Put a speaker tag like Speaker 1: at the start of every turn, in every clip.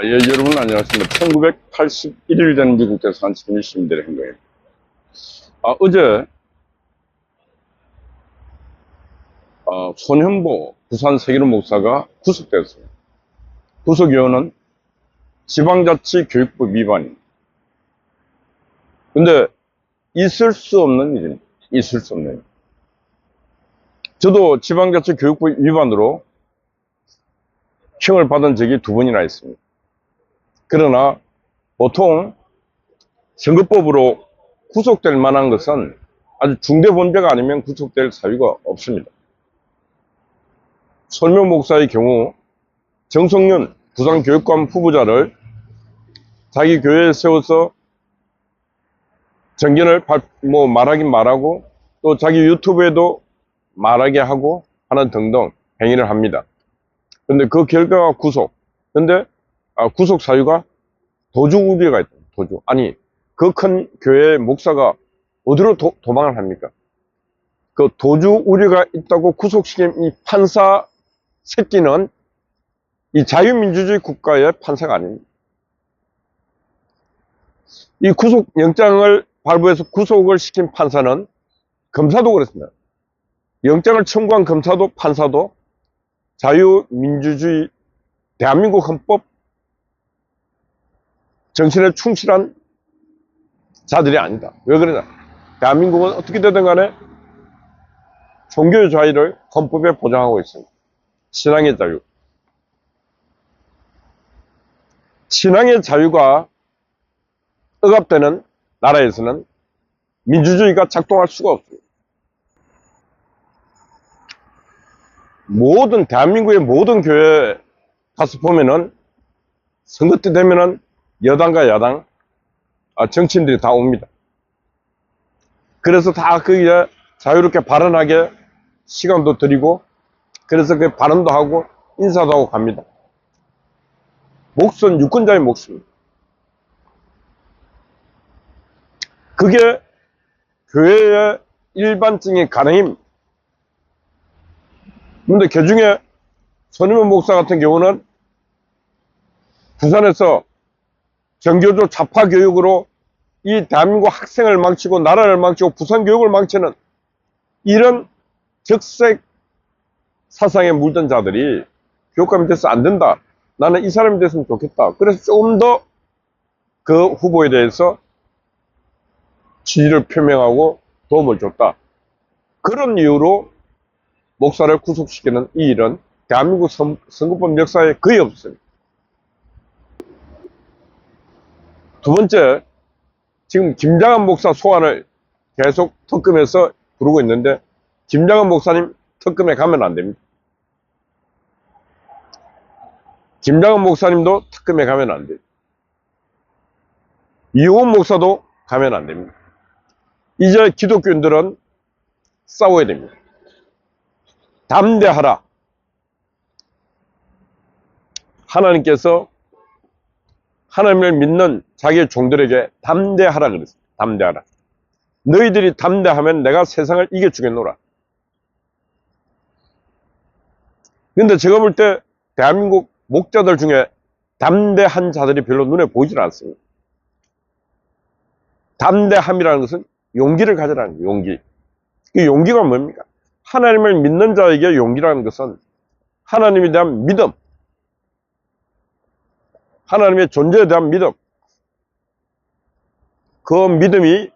Speaker 1: 예, 여러분 안녕하십니까. 1981일 된 미국 대사관 시민의 시민들의 행동입니다. 어제 손현보 부산 세계로 목사가 구속됐습니다. 구속 이유는 지방자치교육부 위반입니다. 근데 있을 수 없는 일입니다. 있을 수 없는 일. 저도 지방자치교육부 위반으로 형을 받은 적이 2번이나 있습니다. 그러나 보통 선거법으로 구속될 만한 것은 아주 중대 범죄가 아니면 구속될 사유가 없습니다. 손현보 목사의 경우 정성윤 부산교육감 후보자를 자기 교회에 세워서 정견을 말하긴 말하고 또 자기 유튜브에도 말하게 하고 하는 등등 행위를 합니다. 근데 그 결과가 구속. 근데 구속 사유가 도주 우려가 있다. 도주. 아니, 그 큰 교회의 목사가 어디로 도망을 합니까? 그 도주 우려가 있다고 구속시킨 이 판사 새끼는 이 자유민주주의 국가의 판사가 아닙니다. 이 구속영장을 발부해서 구속을 시킨 판사는 검사도 그렇습니다. 영장을 청구한 검사도 판사도 자유민주주의 대한민국 헌법 정신에 충실한 자들이 아니다. 왜 그러냐? 대한민국은 어떻게 되든 간에 종교의 자유를 헌법에 보장하고 있습니다. 신앙의 자유. 신앙의 자유가 억압되는 나라에서는 민주주의가 작동할 수가 없습니다. 대한민국의 모든 교회에 가서 보면은 선거 때 되면은 여당과 야당, 정치인들이 다 옵니다. 그래서 다 거기에 자유롭게 발언하게 시간도 드리고, 그래서 그 발언도 하고, 인사도 하고 갑니다. 몫은 유권자의 몫입니다. 그게 교회의 일반적인 가능입니다. 근데 그 중에 손현보 목사 같은 경우는 부산에서 정교조 좌파 교육으로 이 대한민국 학생을 망치고 나라를 망치고 부산 교육을 망치는 이런 적색 사상에 물든 자들이 교육감이 돼서 안 된다. 나는 이 사람이 됐으면 좋겠다. 그래서 조금 더 그 후보에 대해서 지지를 표명하고 도움을 줬다. 그런 이유로 목사를 구속시키는 이 일은 대한민국 선거법 역사에 거의 없습니다. 두 번째, 지금 김장한 목사 소환을 계속 특검에서 부르고 있는데 김장한 목사님 특검에 가면 안 됩니다. 김장한 목사님도 특검에 가면 안 돼요. 이용훈 목사도 가면 안 됩니다. 이제 기독교인들은 싸워야 됩니다. 담대하라. 하나님께서 하나님을 믿는 자기의 종들에게 담대하라 그랬습니다. 담대하라. 너희들이 담대하면 내가 세상을 이겨주겠노라. 근데 제가 볼 때 대한민국 목자들 중에 담대한 자들이 별로 눈에 보이질 않습니다. 담대함이라는 것은 용기를 가져라는 거예요. 용기. 그 용기가 뭡니까? 하나님을 믿는 자에게 용기라는 것은 하나님에 대한 믿음, 하나님의 존재에 대한 믿음, 그 믿음이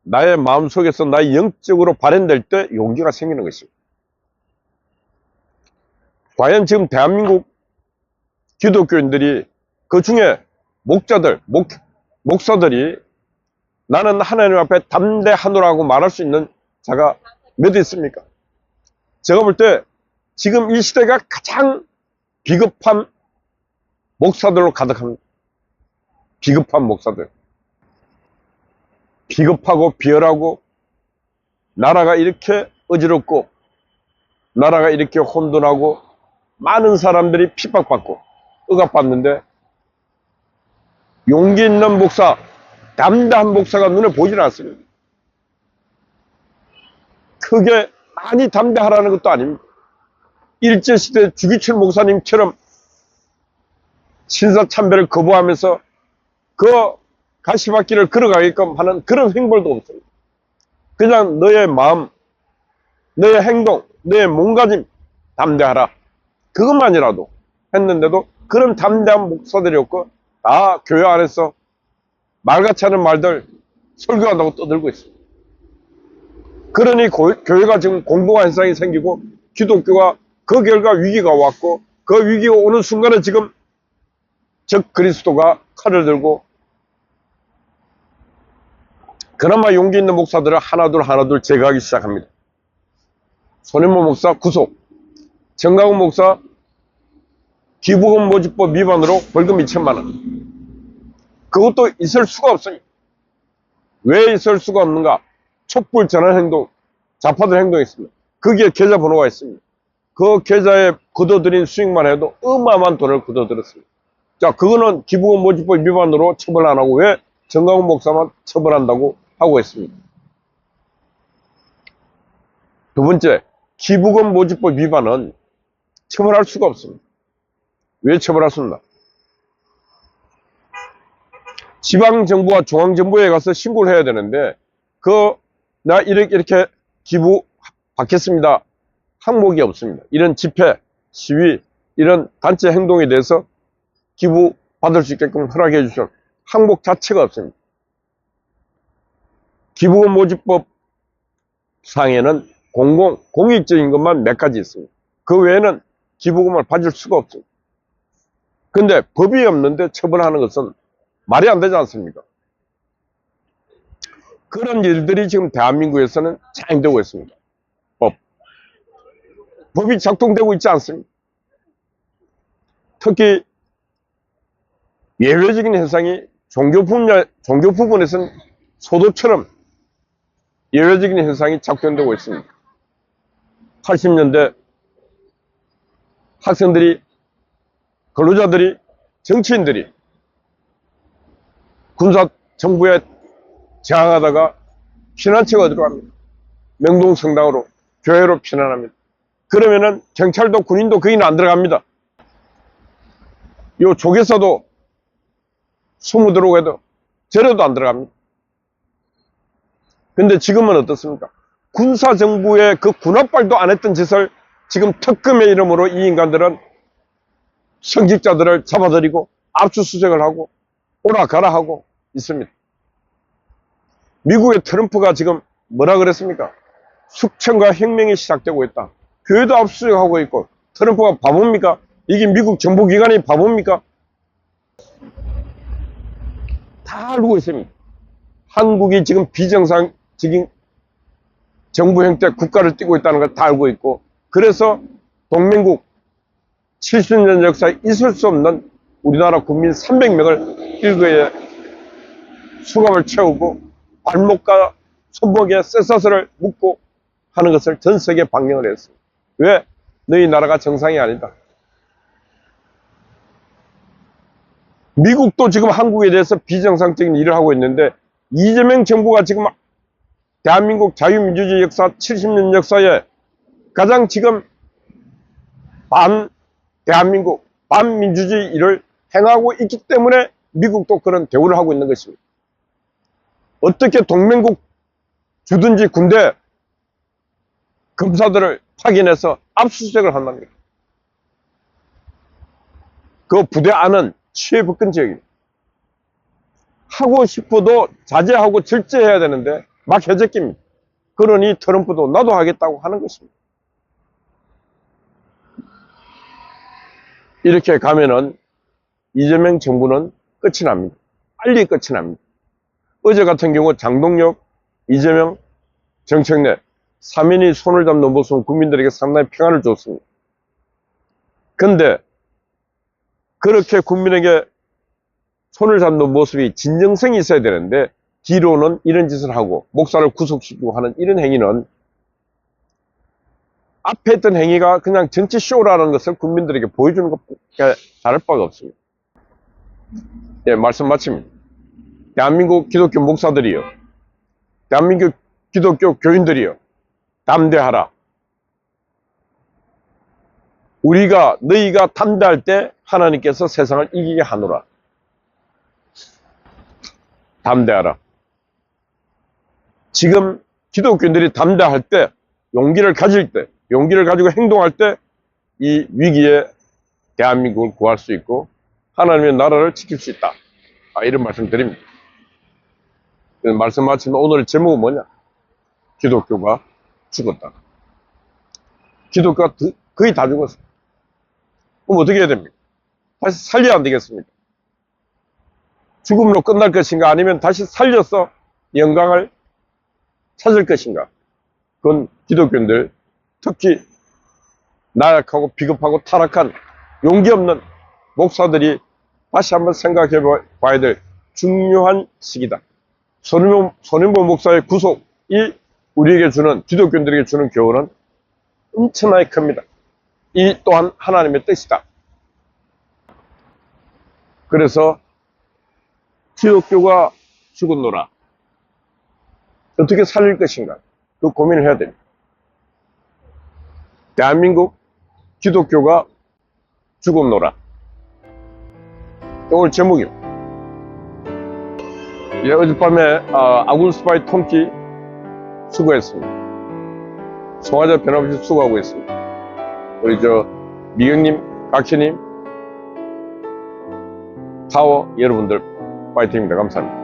Speaker 1: 나의 마음속에서 나의 영적으로 발현될 때 용기가 생기는 것입니다. 과연 지금 대한민국 기독교인들이 그 중에 목사들이 나는 하나님 앞에 담대하노라고 말할 수 있는 자가 몇 있습니까? 제가 볼 때 지금 이 시대가 가장 비겁한 목사들로 가득합니다. 비겁한 목사들. 비겁하고 비열하고 나라가 이렇게 어지럽고 나라가 이렇게 혼돈하고 많은 사람들이 핍박받고 억압받는데 용기 있는 목사, 담대한 목사가 눈에 보이질 않습니다. 크게 많이 담대하라는 것도 아닙니다. 일제시대 주기철 목사님처럼 신사참배를 거부하면서 그 가시밭길을 걸어가게끔 하는 그런 행벌도 없습니다. 그냥 너의 마음, 너의 행동, 너의 몸가짐 담대하라. 그것만이라도 했는데도 그런 담대한 목사들이 없고 다 교회 안에서 말같이 하는 말들 설교한다고 떠들고 있습니다. 그러니 교회가 지금 공동화 현상이 생기고 기독교가 그 결과 위기가 왔고 그 위기가 오는 순간에 지금 적 그리스도가 칼을 들고 그나마 용기 있는 목사들을 하나둘 제거하기 시작합니다. 손인모 목사 구속, 정강훈 목사 기부금 모집법 위반으로 벌금 2천만 원. 그것도 있을 수가 없습니다. 왜 있을 수가 없는가? 촛불 전환 행동, 좌파들 행동이 있습니다. 거기에 계좌번호가 있습니다. 그 계좌에 걷어들인 수익만 해도 어마어마한 돈을 걷어들였습니다. 자, 그거는 기부금 모집법 위반으로 처벌 안 하고 왜 정강훈 목사만 처벌한다고 하고 있습니다. 두 번째, 기부금 모집법 위반은 처벌할 수가 없습니다. 왜 처벌할 수 없나? 지방정부와 중앙정부에 가서 신고를 해야 되는데 나 이렇게 기부 받겠습니다. 항목이 없습니다. 이런 집회, 시위, 이런 단체 행동에 대해서 기부 받을 수 있게끔 허락해 주신 항목 자체가 없습니다. 기부금 모집법 상에는 공익적인 것만 몇 가지 있습니다. 그 외에는 기부금을 받을 수가 없습니다. 근데 법이 없는데 처벌하는 것은 말이 안 되지 않습니까? 그런 일들이 지금 대한민국에서는 자행되고 있습니다. 법이 작동되고 있지 않습니다. 특히 예외적인 현상이 종교 부분에서는 소도처럼 예외적인 현상이 작동되고 있습니다. 80년대 학생들이, 근로자들이, 정치인들이 군사 정부에 저항하다가 피난처가 들어갑니다. 명동성당으로, 교회로 피난합니다. 그러면은 경찰도 군인도 거기는 안 들어갑니다. 요 조계사도 소문 들어오고 해도 절에도 안 들어갑니다. 근데 지금은 어떻습니까? 군사정부의 그 군합발도 안 했던 짓을 지금 특검의 이름으로 이 인간들은 성직자들을 잡아들이고 압수수색을 하고 오라가라 하고 있습니다. 미국의 트럼프가 지금 뭐라 그랬습니까? 숙청과 혁명이 시작되고 있다. 교회도 압수수색하고 있고 트럼프가 바보입니까? 이게 미국 정보기관이 바보입니까? 다 알고 있습니다. 한국이 지금 비정상적인 정부 형태 국가를 띄고 있다는 걸 다 알고 있고 그래서 동맹국 70년 역사에 있을 수 없는 우리나라 국민 300명을 일거에 수갑을 채우고 발목과 손목에 쇠사슬을 묶고 하는 것을 전 세계에 방영을 했습니다. 왜? 너희 나라가 정상이 아니다. 미국도 지금 한국에 대해서 비정상적인 일을 하고 있는데 이재명 정부가 지금 대한민국 자유민주주의 역사 70년 역사에 가장 지금 대한민국 반민주주의 일을 행하고 있기 때문에 미국도 그런 대우를 하고 있는 것입니다. 어떻게 동맹국 주둔지 군대 검사들을 파견해서 압수수색을 한답니까? 그 부대 안은 취해법권 지역입니다. 하고 싶어도 자제하고 절제해야 되는데 막 해제깁니다. 그러니 트럼프도 나도 하겠다고 하는 것입니다. 이렇게 가면은 이재명 정부는 끝이 납니다. 빨리 끝이 납니다. 어제 같은 경우 장동혁, 이재명, 정청래 3인이 손을 잡는 모습은 국민들에게 상당히 평안을 줬습니다. 근데 그렇게 국민에게 손을 잡는 모습이 진정성이 있어야 되는데 뒤로는 이런 짓을 하고 목사를 구속시키고 하는 이런 행위는 앞에 했던 행위가 그냥 정치 쇼라는 것을 국민들에게 보여주는 것밖에 다를 바가 없습니다. 예, 말씀 마칩니다. 대한민국 기독교 목사들이요, 대한민국 기독교 교인들이요, 담대하라. 너희가 담대할 때 하나님께서 세상을 이기게 하노라. 담대하라. 지금 기독교인들이 담대할 때, 용기를 가질 때, 용기를 가지고 행동할 때 이 위기에 대한민국을 구할 수 있고 하나님의 나라를 지킬 수 있다. 이런 말씀 드립니다. 말씀 마치면 오늘 제목은 뭐냐? 기독교가 죽었다. 기독교가 거의 다 죽었어. 그럼 어떻게 해야 됩니까? 다시 살려야 안 되겠습니까? 죽음으로 끝날 것인가? 아니면 다시 살려서 영광을 찾을 것인가? 그건 기독교인들, 특히 나약하고 비겁하고 타락한 용기 없는 목사들이 다시 한번 생각해 봐야 될 중요한 시기다. 손인보 목사의 구속이 우리에게 주는, 기독교인들에게 주는 교훈은 엄청나게 큽니다. 이 또한 하나님의 뜻이다. 그래서 기독교가 죽었노라. 어떻게 살릴 것인가? 그 고민을 해야 됩니다. 대한민국 기독교가 죽었노라. 오늘 제목입니다. 어젯밤에 아군스파이 통키 수고했습니다. 송화자 변함없이 수고하고 있습니다. 우리 미경님, 각시님, 타워 여러분들 파이팅입니다. 감사합니다.